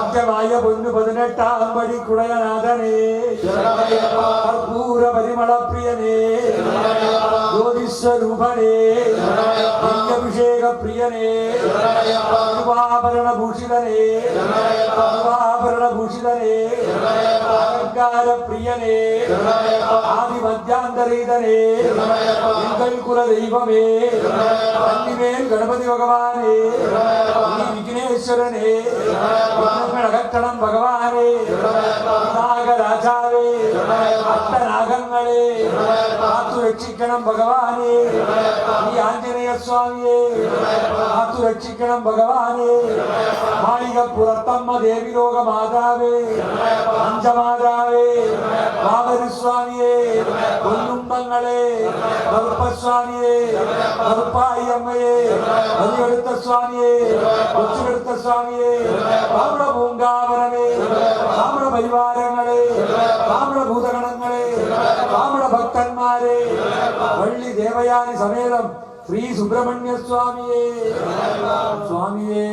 സത്യമായ പൊന്നു 18-ാം പടി കുടയനാഥനേ, കർപ്പൂര പരിമളപ്രിയനേ, ജ്യോതിസ്വരൂപനേ, അഭിഷേക പ്രിയനേ, ഭൂഷിതനേ, ഭൂഷിതനേ, അലങ്കാര പ്രിയനേ, ആദിമധ്യാന്തരീതനേ, കുല ദൈവമേ, കന്നിമേൽ ഗണപതി ഭഗവാനേ, വിഘ്നേശ്വരനേ, അകറ്റണം ഭഗവാനേ, നാഗരാജാവേ, അഷ്ടനാഗങ്ങളെ കാത്തു രക്ഷിക്കണം ഭഗവാനേ, ഈ ആഞ്ജനേയ സ്വാമിയെ കാത്തു രക്ഷിക്കണം ഭഗവാനേ, മാളികപ്പുറത്തമ്മ ദേവിലോക മാതാവേ, പഞ്ചമാതാവേ, മാതരുസ്വാമിയെ, പൊന്നുമ്പങ്ങളെ, കറുപ്പസ്വാമിയെ, കറുപ്പായി അമ്മയെ, വലിയെടുത്ത സ്വാമിയെ, കൊച്ചുകെടുത്ത സ്വാമിയെ, താമ്ര പൂങ്കാവനമേ, താമ്ര പരിവാരങ്ങളെ, താമ്ര ഭൂതഗണങ്ങളെ, താമ്ര ഭക്തന്മാരെ, വള്ളി ദേവയാനി സമേതം ശ്രീ സുബ്രഹ്മണ്യ സ്വാമിയെ, സ്വാമിയേ.